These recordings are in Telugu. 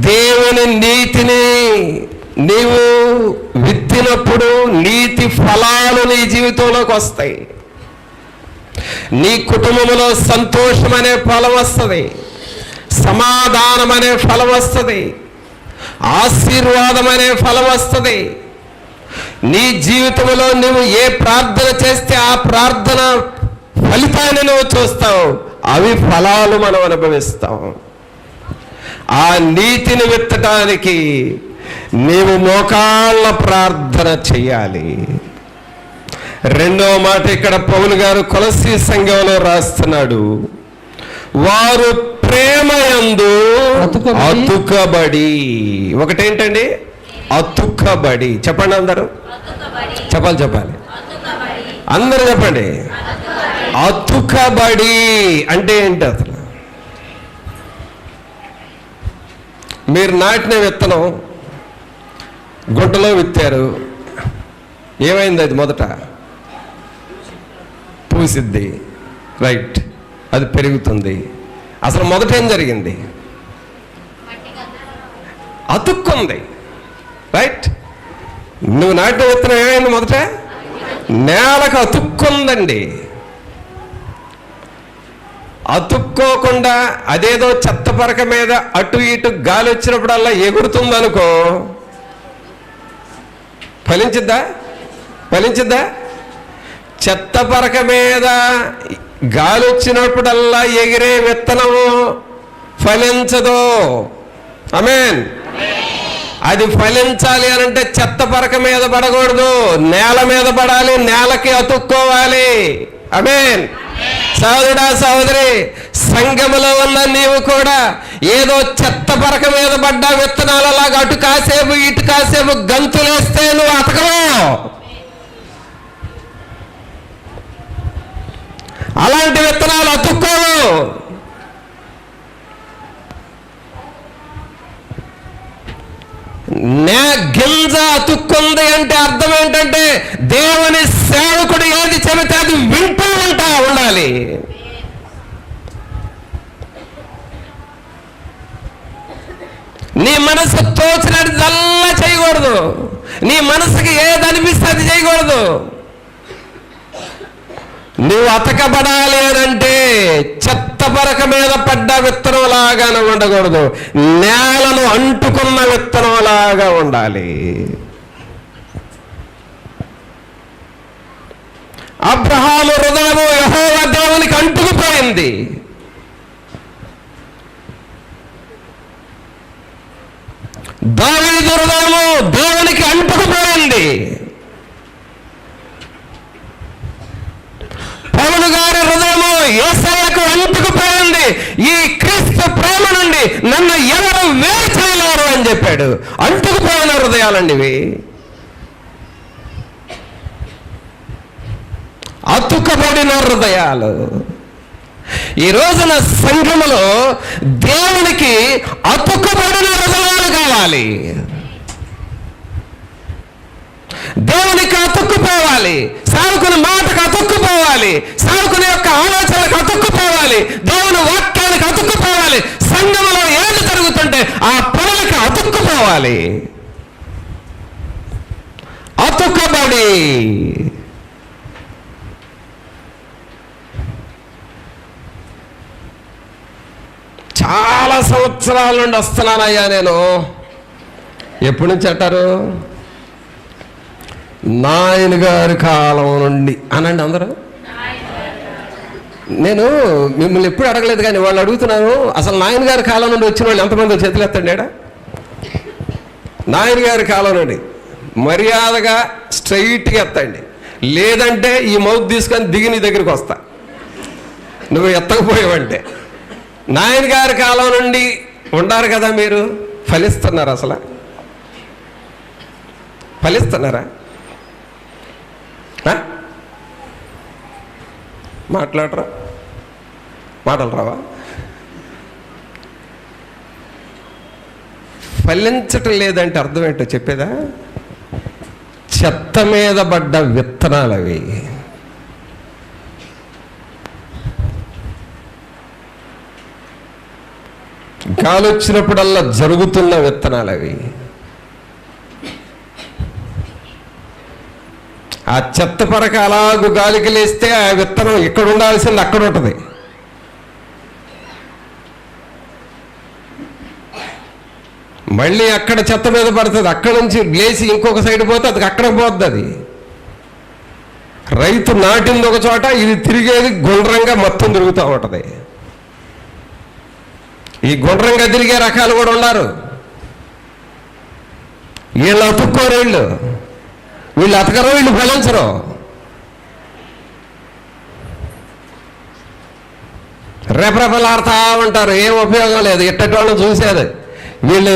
దేవుని నీతిని నీవు విత్తినప్పుడు నీతి ఫలాలు నీ జీవితంలోకి వస్తాయి. నీ కుటుంబంలో సంతోషం అనే ఫలం వస్తుంది, సమాధానం అనే ఫలం వస్తుంది, ఆశీర్వాదం అనే ఫలం వస్తుంది. నీ జీవితంలో నువ్వు ఏ ప్రార్థన చేస్తే ఆ ప్రార్థన ఫలితాన్ని నువ్వు చూస్తావు, అవి ఫలాలు మనం అనుభవిస్తాం. ఆ నీతిని విత్తటానికి నీవు మోకాళ్ళ ప్రార్థన చెయ్యాలి. రెండవ మాట ఇక్కడ పౌలు గారు కొలస్సీ సంఘంలో రాస్తున్నాడు, వారు ప్రేమయందు అతుకబడి. ఒకటేంటండి? అతుకబడి. చెప్పండి అందరూ, చెప్పాలి అందరూ చెప్పండి. అతుకబడి అంటే ఏంటి? అసలు మీరు నాటిన విత్తనం గుంటలో విత్తారు, ఏమైంది? అది మొదట పూసిద్ది, రైట్, అది పెరుగుతుంది. అసలు మొదట ఏం జరిగింది? అతుక్కుంది, రైట్. నువ్వు నాటిన విత్తనం ఏమైంది? మొదట నేలకు అతుక్కుందండి. అతుక్కోకుండా అదేదో చెత్త పరక మీద అటు ఇటు గాలి వచ్చినప్పుడల్లా ఎగురుతుందనుకో, ఫలించిద్దా? చెత్త పరక మీద గాలి వచ్చినప్పుడల్లా ఎగిరే విత్తనము ఫలించదు. ఆమేన్. అది ఫలించాలి అనంటే చెత్త పరక మీద పడకూడదు, నేల మీద పడాలి, నేలకి అతుక్కోవాలి. ఆమేన్. సోదరుడా, సహోదరి, సంఘములో ఉన్న నీవు కూడా ఏదో చెత్త పరక మీద పడ్డ విత్తనాలలాగా అటు కాసేపు ఇటు కాసేపు గంతులేస్తే నువ్వు అతకవు. అలాంటి విత్తనాలు అతుక్కోవు. గింజ అతుక్కుంది అంటే అర్థం ఏంటంటే దేవుని సేవకుడు ఏది చెబితే అది వింటూ ఉండాలి. నీ మనసు తోచినట్టు చేయకూడదు, నీ మనసుకి ఏది అనిపిస్తే అది చేయకూడదు. నువ్వు అతకబడాలి అనంటే చెత్త పరక మీద పడ్డ విత్తనంలాగా ఉండకూడదు, నేలను అంటుకున్న విత్తనంలాగా ఉండాలి. అబ్రహాము హృదయము యెహోవా దేవునికి అంటుకుపోయింది. దావీదు హృదయము దేవునికి అంటుకుపోయింది. పౌలు గారి హృదయము యేసయ్యకు అంటుకుపోయింది. ఈ క్రీస్తు ప్రేమ నుండి నన్ను ఎవరు వేరు చేయలేరు అని చెప్పాడు. అంటుకుపోయిన హృదయాలండి ఇవి, అతుకబడిన హృదయాలు. ఈ రోజున సంఘములో దేవునికి అతుకబడిన హృదయాలు కావాలి. దేవునికి అతుక్కుపోవాలి, సేవకుని మాటకు అతుక్కుపోవాలి, సేవకుని యొక్క ఆలోచనకు అతుక్కుపోవాలి, దేవుని వాక్యానికి అతుక్కుపోవాలి. సంఘములో ఏది జరుగుతుంటే ఆ పనులకు అతుక్కుపోవాలి. అతుక్కబడి చాలా సంవత్సరాల నుండి వస్తున్నానయ్యా నేను. ఎప్పటి నుంచి అంటారు? నాయన గారి కాలం నుండి అనండి అందరూ. నేను మిమ్మల్ని ఎప్పుడు అడగలేదు కానీ వాళ్ళు అడుగుతున్నాను, అసలు నాయన గారి కాలం నుండి వచ్చిన వాళ్ళు ఎంతమంది చేతులు ఎత్తండి. నాయన గారి కాలం నుండి మర్యాదగా స్ట్రైట్గా ఎత్తండి, లేదంటే ఈ మౌత్ తీసుకొని దిగి నీ దగ్గరికి వస్తా, నువ్వు ఎత్తకపోయావంటే. నాయన గారి కాలం నుండి ఉండారు కదా మీరు. ఫలిస్తున్నారు? అసలు ఫలిస్తున్నారా? మాట్లాడరా? మాటలు రావా? ఫలించటం లేదంటే అర్థం ఏంటో చెప్పేదా? చెత్త మీద పడ్డ విత్తనాలు అవి. గాలి వచ్చినప్పుడల్లా జరుగుతున్న విత్తనాలు అవి. ఆ చెత్త పరక అలాగూ గాలికి లేస్తే ఆ విత్తనం ఇక్కడ ఉండాల్సింది అక్కడ ఉంటుంది. మళ్ళీ అక్కడ చెత్త మీద పడుతుంది, అక్కడ నుంచి లేచి ఇంకొక సైడ్ పోతే అది అక్కడ పోద్ది. అది రైతు నాటింది ఒక చోట, ఇది తిరిగేది గుండ్రంగా మొత్తం తిరుగుతూ ఉంటుంది. ఈ గుండ్రంగా తిరిగే రకాలు కూడా ఉన్నారు. వీళ్ళు అతుక్కోరు, వీళ్ళు అతకరు, వీళ్ళు ఫలించరు. రెపరెపలాడుతూ ఉంటారు, ఏం ఉపయోగం లేదు. ఇట్టటి వాళ్ళని చూసేది వీళ్ళు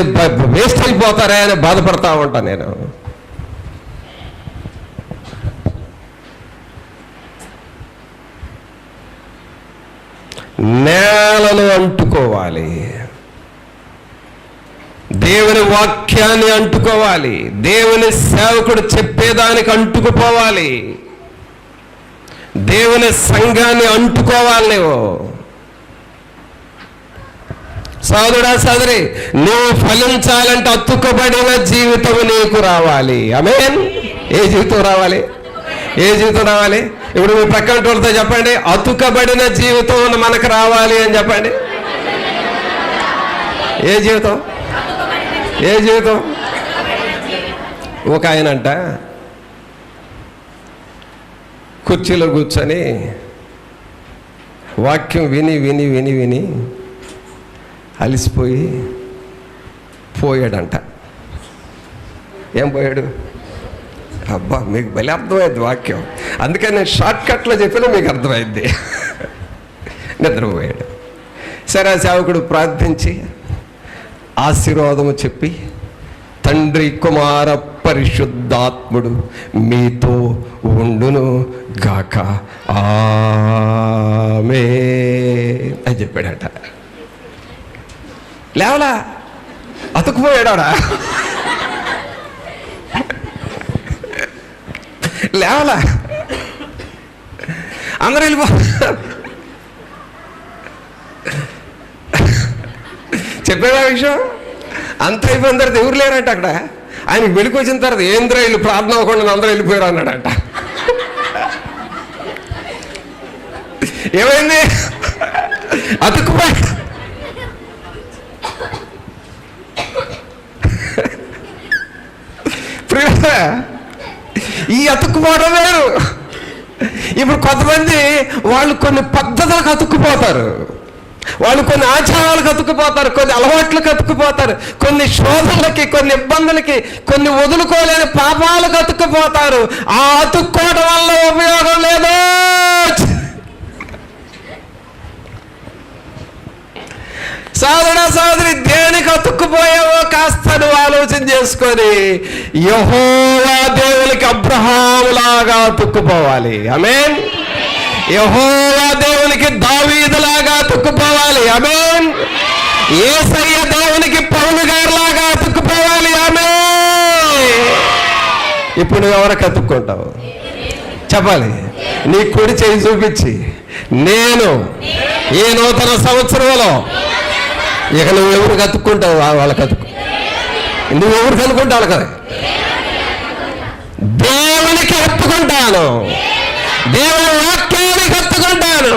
వేస్ట్ అయిపోతారే అని బాధపడతా ఉంటాను నేను. నేలను అంటుకోవాలి, దేవుని వాక్యాన్ని అంటుకోవాలి, దేవుని సేవకుడు చెప్పేదానికి అంటుకుపోవాలి, దేవుని సంఘాన్ని అంటుకోవాలి. నువ్వు సోదరుడా సోదరి, నువ్వు ఫలించాలంటే అతుకబడిన జీవితం నీకు రావాలి. ఆమేన్. ఏ జీవితం రావాలి? ఏ జీవితం రావాలి? ఇప్పుడు మీ పక్కన వాళ్ళతో చెప్పండి, అతుకబడిన జీవితం మనకు రావాలి అని చెప్పండి. ఏ జీవితం? ఏ జీవితం? ఒక ఆయనంట కుర్చీలో కూర్చొని వాక్యం విని విని విని విని అలిసిపోయి పోయాడంట. ఏం పోయాడు? అబ్బా, మీకు భలే అర్థమైంది వాక్యం, అందుకని నేను షార్ట్ కట్లో చెప్పినా మీకు అర్థమైంది. నిద్రపోయాడు. సరే, ఆ సేవకుడు ప్రార్థించి ఆశీర్వాదము చెప్పి, తండ్రి కుమార పరిశుద్ధాత్ముడు మీతో ఉండును గాక ఆమేన్ అని చెప్పాడట. లేవలా, అతుకుపోయాడా? లేవలా, అందరూ వెళ్ళిపో. చెప్పేదా విషయం? అంత అయిపోయిన తర్వాత ఎవరు లేరంట అక్కడ. ఆయనకి వెలికి వచ్చిన తర్వాత ఏంద్ర వీళ్ళు ప్రార్థన అవ్వకుండా అందరూ వెళ్ళిపోయారు అన్నాడంట. ఏమైంది? అతుక్కుపోయాడు. ఈ అతుక్కుపోవడం వేరు. ఇప్పుడు కొంతమంది వాళ్ళు కొన్ని పద్ధతులకు అతుక్కుపోతారు, వాళ్ళు కొన్ని ఆచారాలకు అతుక్కుపోతారు, కొన్ని అలవాట్లకు అతుక్కుపోతారు, కొన్ని శోధనలకి, కొన్ని ఇబ్బందులకి, కొన్ని వదులుకోలేని పాపాలకు అతుక్కుపోతారు. ఆ అతుక్కోవడం వల్ల ఉపయోగం లేదు. సోదరుడా సోదరి, దేనికి అతుక్కుపోయావో కాస్త నువ్వు ఆలోచన చేసుకొని యెహోవా దేవునికి అబ్రహాములాగా అతుక్కుపోవాలి. ఆమేన్. యెహోవా దేవునికి దావీదులాగా అతుక్కుపోవాలి. ఆమేన్. యేసయ్య దేవునికి పౌలు గారిలాగా అతుక్కుపోవాలి. ఆమేన్. ఇప్పుడు నువ్వు ఎవరికి అతుక్కుంటావు చెప్పాలి? నీ కుడి చేయి చూపించి, నేను ఈ నూతన సంవత్సరంలో ఇక నువ్వు ఎవరికి అతుక్కుంటావు వాళ్ళకి అతుక్కు. నువ్వు ఎవరికి అనుకుంటావు కదా? దేవునికి హత్తుకుంటాను, దేవుని వాక్యానికి హత్తుకుంటాను.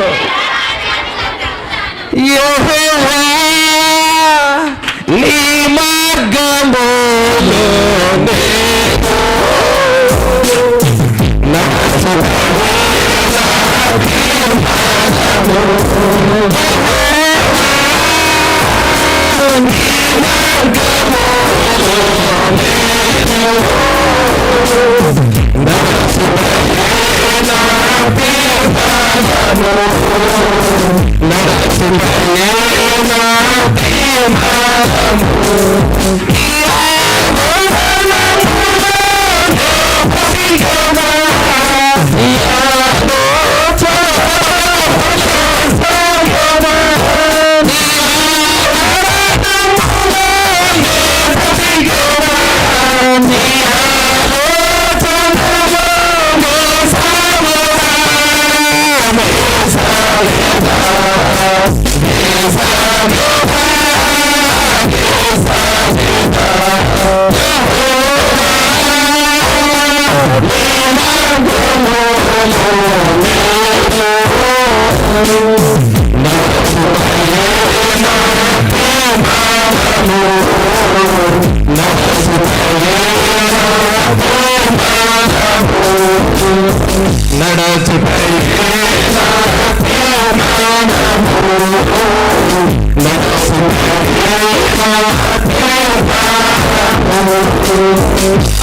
యెహోవా నీ మార్గములో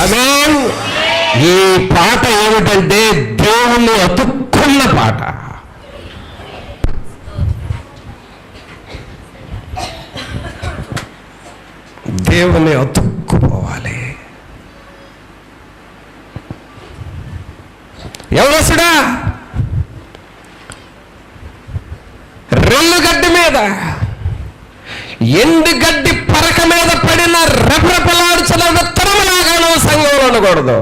ఆమేన్. ఈ పాట ఏమిటంటే దేవుణ్ణి అతుక్కున్న పాట. దేవుని అతుక్కుపోవాలి. ఎవరొస్తుడా? రెల్లుగడ్డి మీద, ఎండుగడ్డి పరక మీద పడిన రెపరెపలాడుచున్న విత్తనములాగా నువ్వు సంఘంలో ఉండకూడదు.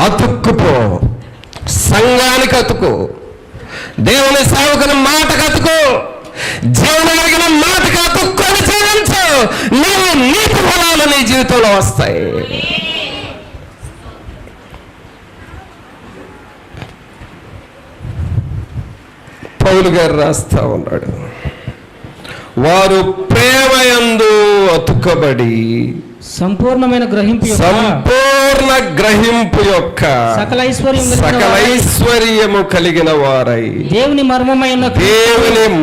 అతుక్కుపో, సంఘానికి అతుకు, దేవుని సేవకుని మాటకు అతుకు, జీవన కలిగిన మాటకు అతుక్కొని జీవించు. నువ్వు నీతి ఫలాలు నీ జీవితంలో వస్తాయి. పౌలు గారు రాస్తా ఉన్నాడు, వారు ప్రేమయందు అతుకబడి సంపూర్ణ గ్రహింపు యొక్క సకల ఐశ్వర్యము కలిగిన వారై దేవుని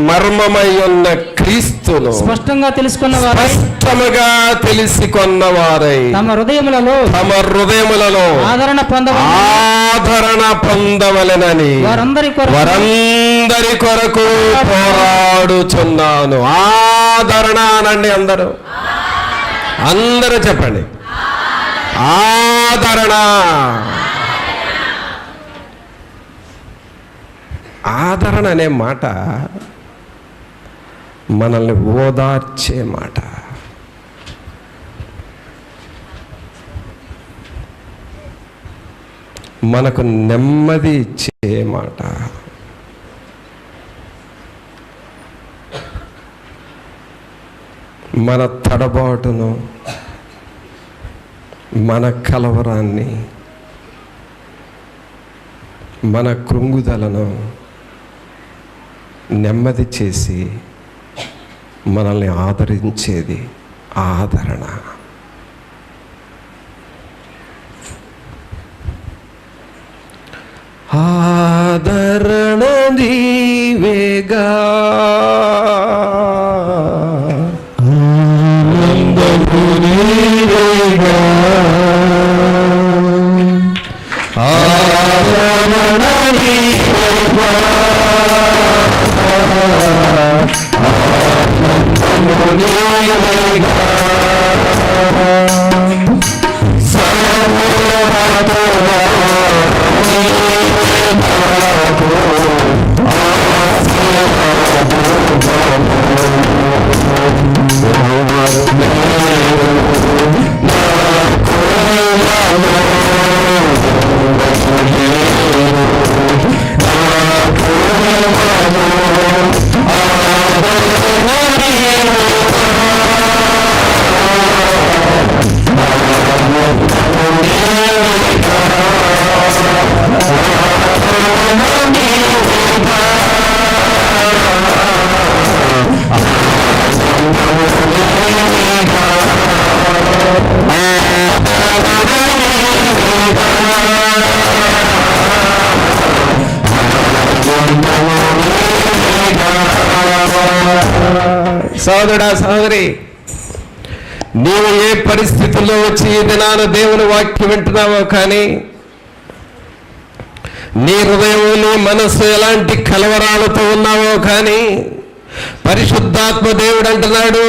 మర్మమై ఉన్న క్రీస్తును స్పష్టముగా తెలుసుకున్న వారై తమ హృదయములలో ఆదరణ పొందవలెనని వారందరి కొరకు పోరాడుచున్నాను. ఆదరణ అనండి, అందరూ చెప్పండి, ఆదరణ. ఆదరణ అనే మాట మనల్ని ఓదార్చే మాట. మనకు నెమ్మది ఇచ్చే మాట. మన తడబాటును, మన కలవరాన్ని, మన కృంగుదలను నెమ్మది చేసి మనల్ని ఆదరించేది ఆదరణ. ఆదరణ నీవేగా సోదరుడా, సోదరి, నీవు ఏ పరిస్థితుల్లో వచ్చి ఈ దినాన దేవుని వాక్యం వింటున్నావో కానీ నీ హృదయం, నీ మనస్సు ఎలాంటి కలవరాలతో ఉన్నావో కానీ పరిశుద్ధాత్మ దేవుడు అంటున్నాడు,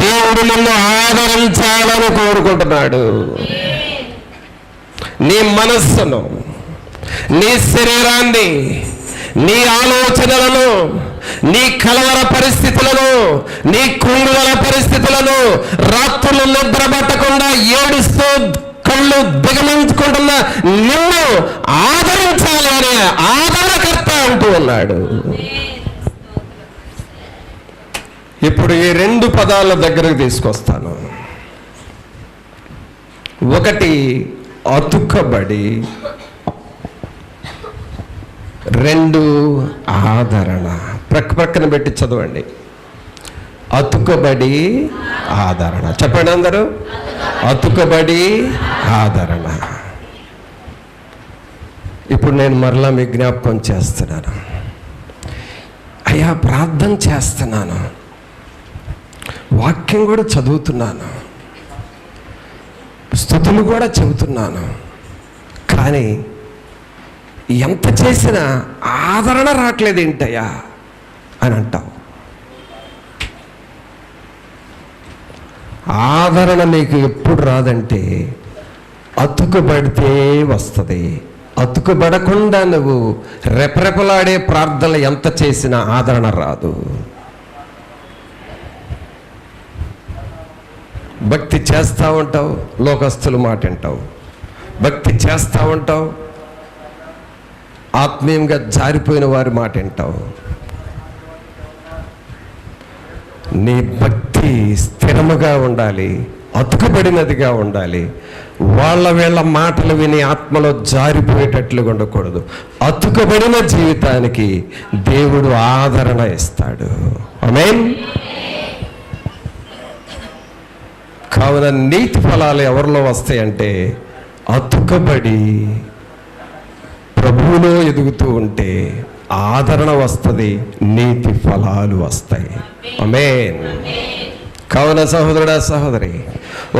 దేవుడు నిన్ను ఆదరించాలని కోరుకుంటున్నాడు. నీ మనస్సును, నీ శరీరాన్ని, నీ ఆలోచనలను, నీ కలవర పరిస్థితులను, నీ కృంగుదల పరిస్థితులను, రాత్రులు నిద్రపట్టకుండా ఏడుస్తూ కళ్ళు దిగమించుకుంటున్న నిన్ను ఆదరించాలి అనే ఆదరణకర్త అంటూ ఉన్నాడు. ఇప్పుడు ఈ రెండు పదాల దగ్గరకు తీసుకొస్తాను. ఒకటి అతుకబడి, రెండు ఆదరణ. ప్రక్కన పెట్టి చదవండి. అతుకబడి, ఆదరణ. చెప్పండి అందరూ. అతుకబడి, ఆదరణ. ఇప్పుడు నేను మరలా మీ జ్ఞాపకం చేస్తున్నాను. అయ్యా, ప్రార్థన చేస్తున్నాను, వాక్యం కూడా చదువుతున్నాను, స్తుతులు కూడా చెబుతున్నాను, కానీ ఎంత చేసినా ఆదరణ రావట్లేదు ఏంటయ్యా అని అంటావు. ఆదరణ నీకు ఎప్పుడు రాదంటే అతుకుబడితే వస్తుంది. అతుకుబడకుండా నువ్వు రెపరెపలాడే ప్రార్థనలు ఎంత చేసినా ఆదరణ రాదు. భక్తి చేస్తూ ఉంటావు, లోకస్తుల మాట వింటావు. భక్తి చేస్తూ ఉంటావు, ఆత్మీయంగా జారిపోయిన వారి మాట వింటావు. నీ భక్తి స్థిరముగా ఉండాలి, అతుకబడినదిగా ఉండాలి. వీళ్ళ మాటలు విని ఆత్మలో జారిపోయేటట్లుగా ఉండకూడదు. అతుకబడిన జీవితానికి దేవుడు ఆదరణ ఇస్తాడు. ఆమేన్. కావున నీతి ఫలాలు ఎవరిలో వస్తాయంటే అతుకబడి ప్రభువులో ఎదుగుతూ ఉంటే ఆదరణ వస్తుంది, నీతి ఫలాలు వస్తాయి. ఆమేన్. కావున సహోదరుడా, సహోదరి,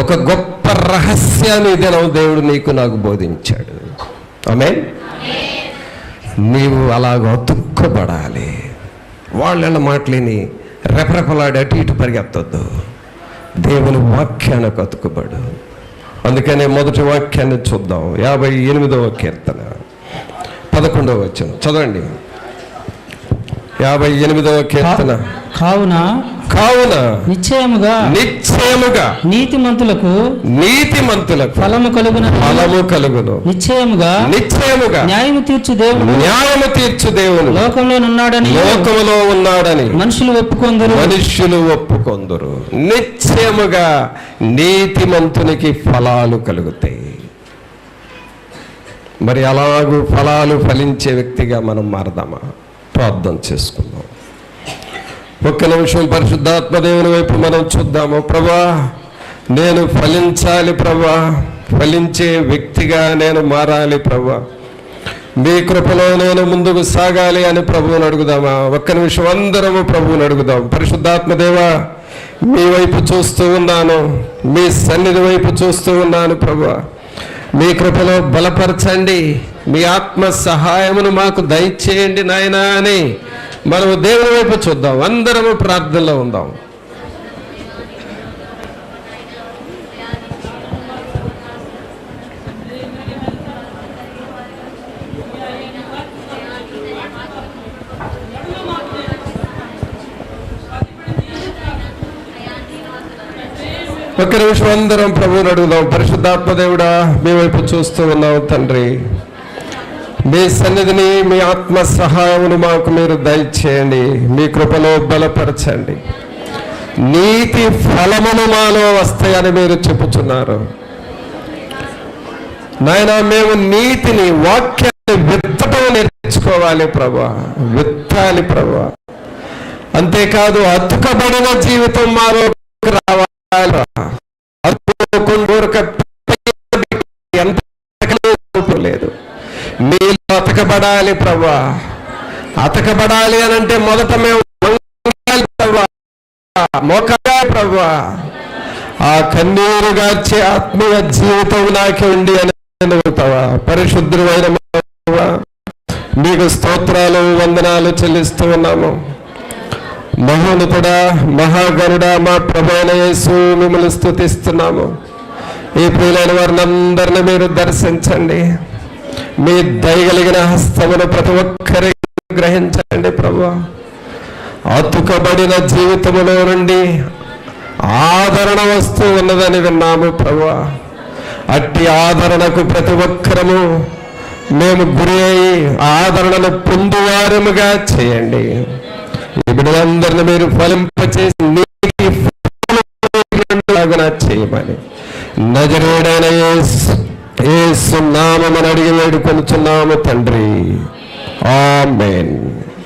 ఒక గొప్ప రహస్యాన్ని దినం దేవుడు నీకు నాకు బోధించాడు. ఆమేన్. నీవు అలాగ అతుక్కబడాలి. వాళ్ళ మాటలేని రెపరెపలాడి అటు ఇటు పరిగెత్తొద్దు. దేవుని వాక్యానికి అతుకుబడు. అందుకనే మొదటి వాక్యాన్ని చూద్దాం. 58వ కీర్తన 11వ వచనం చదవండి. 58వ కీర్తన. కావున నిశ్చయముగా నీతిమంతులకు ఫలము కలుగును. నిశ్చయముగా న్యాయము తీర్చు దేవుడు లోకములో ఉన్నాడని మనుషులు ఒప్పుకొందురు. నిశ్చయముగా నీతిమంతునికి ఫలాలు కలుగుతాయి. మరి అలాగూ ఫలాలు ఫలించే వ్యక్తిగా మనం మారదామా? ప్రార్థన చేసుకుందాం. ఒక్క నిమిషం పరిశుద్ధాత్మ దేవుని వైపు మనం చూద్దాము. ప్రభా, నేను ఫలించాలి ప్రభా, ఫలించే వ్యక్తిగా నేను మారాలి ప్రభా, మీ కృపలో నేను ముందుకు సాగాలి అని ప్రభువుని అడుగుదామా? ఒక్క నిమిషం అందరము ప్రభువుని అడుగుదాం. పరిశుద్ధాత్మ దేవా, మీ వైపు చూస్తూ ఉన్నాను, మీ సన్నిధి వైపు చూస్తూ ఉన్నాను ప్రభా. మీ కృపలో బలపరచండి, మీ ఆత్మ సహాయమును మాకు దయచేయండి నాయనా అని మనము దేవుని వైపు చూద్దాం. అందరము ప్రార్థనలో ఉందాం. ఒక్క నిమిషం అందరం ప్రభువుని అడుగుదాం. పరిశుద్ధాత్మ దేవుడా, మీ వైపు చూస్తూ ఉన్నాం తండ్రి. మీ సన్నిధిని, మీ ఆత్మ సహాయమును మాకు మీరు దయచేయండి, మీ కృపలో బలపరచండి. నీతి ఫలములు మాలో వస్తాయని మీరు చెప్పుచున్నారు నాయన. మేము నీతిని, వాక్యాన్ని విత్తటం నేర్చుకోవాలి ప్రభా, విత్తాలి ప్రభా. అంతేకాదు అతుకబడిన జీవితం మాలో రావాలి. లేదు, మీలో అతకబడాలి ప్రభా. అతకబడాలి అని అంటే మొదట మేము మోకాలి ప్రభా. ఆ కన్నీరు గార్చే ఆత్మీయ జీవితం నాకే ఉండి అని అడుగుతావా? పరిశుద్ధుడైన మీకు స్తోత్రాలు, వందనాలు చెల్లిస్తూ ఉన్నాము. మహోన్నతుడా, మహాగణుడా, మా ప్రభువైన యేసు, మిమ్మల్ని స్తుతిస్తున్నాము. ఈ ప్రియులైన వారిని అందరినీ మీరు దర్శించండి. మీ దయగలిగిన హస్తమును ప్రతి ఒక్కరికి గ్రహించండి ప్రభువా. అతుకబడిన జీవితములో నుండి ఆదరణ వస్తూ ఉన్నదని విన్నాము ప్రభువా. అట్టి ఆదరణకు ప్రతి ఒక్కరము మేము గురి అయి ఆదరణను పొందువారముగా చేయండి. ఈ బిడ్డలందరినీ మీరు ఫలింపచేసి చేయమని నజరేయుడైన యేసు నామమున అడిగి వేడుకొనుచున్నాము తండ్రి. ఆమేన్.